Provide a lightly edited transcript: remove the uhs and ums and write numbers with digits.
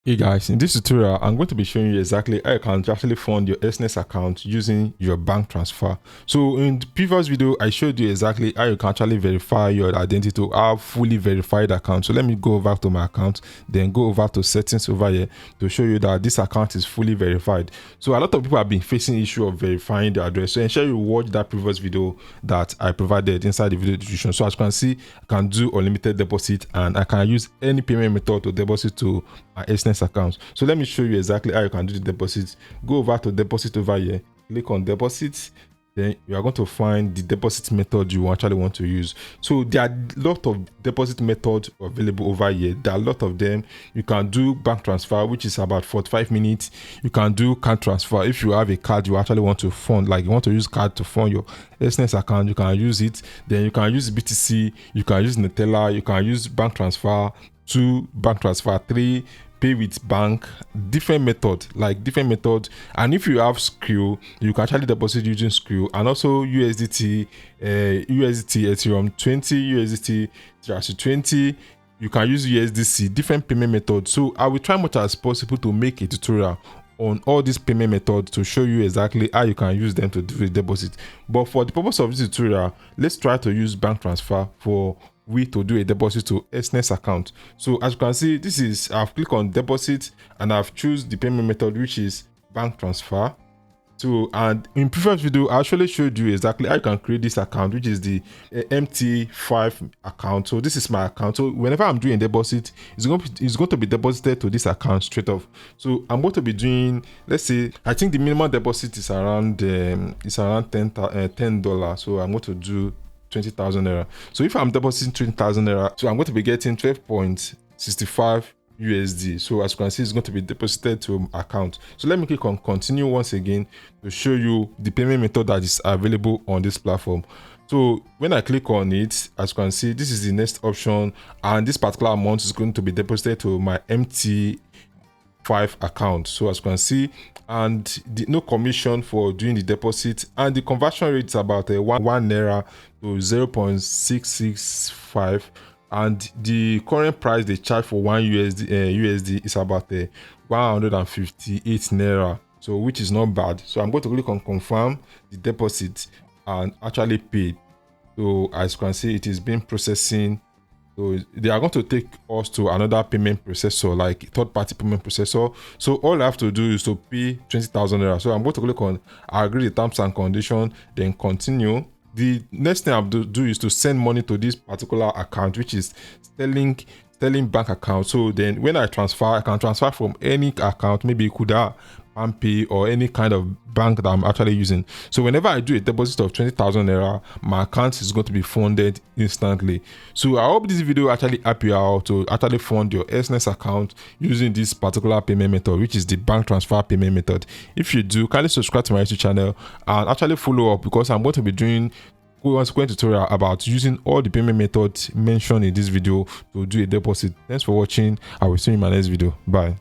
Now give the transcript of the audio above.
Hey guys, in this tutorial, I'm going to be showing you exactly how you can actually fund your Exness account using your bank transfer. So in the previous video, I showed you exactly how you can actually verify your identity to have fully verified account. So let me go over to my account, then go over to settings over here to show you that this account is fully verified. So a lot of people have been facing issue of verifying the address. So ensure you watch that previous video that I provided inside the video description. So as you can see, I can do unlimited deposit and I can use any payment method to deposit to my Exness account. So let me show you exactly how you can do the deposit. Go over to deposit over here, click on deposit, then you are going to find the deposit method you actually want to use. So there are a lot of deposit methods available over here. There are a lot of them. You can do bank transfer, which is about 45 minutes. You can do card transfer. If you have a card you actually want to fund, like you want to use card to fund your Exness account, you can use it. Then you can use BTC, you can use Nutella, you can use bank transfer 2, bank transfer 3, pay with bank, different method. And if you have Skrill, you can actually deposit using Skrill, and also USDT, Ethereum 20, USDT TRC 20. You can use USDC, different payment methods. So I will try much as possible to make a tutorial on all these payment methods to show you exactly how you can use them to do the deposit. But for the purpose of this tutorial, let's try to use bank transfer for we to do a deposit to Exness account. So as you can see, this is, I've clicked on deposit and I've choose the payment method, which is bank transfer. So, and in previous video, I actually showed you exactly how you can create this account, which is the MT5 account. So this is my account. So whenever I'm doing a deposit, it's going to be deposited to this account straight off. So I'm going to be doing, let's say, I think the minimum deposit is around $10. So I'm going to do 20,000 naira. So if I'm depositing 20,000 naira, so I'm going to be getting 12.65 USD. So as you can see, it's going to be deposited to account. So let me click on continue once again to show you the payment method that is available on this platform. So when I click on it, as you can see, this is the next option, and this particular amount is going to be deposited to my MT5 account. So as you can see, and no commission for doing the deposit, and the conversion rate is about 1 naira to 0.665, and the current price they charge for 1 USD is about 158 naira, so which is not bad. So I'm going to click on confirm the deposit and actually pay. So as you can see, it is being processing. So they are going to take us to another payment processor, like third-party payment processor. So all I have to do is to pay 20,000 naira. So I'm going to click on agree the terms and conditions, then continue. The next thing I have to do is to send money to this particular account, which is Sterling bank account. So then when I transfer, I can transfer from any account, maybe Kuda, Pay, or any kind of bank that I'm actually using. So whenever I do a deposit of 20,000 naira, my account is going to be funded instantly. So I hope this video actually help you out to actually fund your Exness account using this particular payment method, which is the bank transfer payment method. If you do, kindly subscribe to my YouTube channel and actually follow up, because I'm going to be doing a tutorial about using all the payment methods mentioned in this video to do a deposit. Thanks for watching. I will see you in my next video. Bye.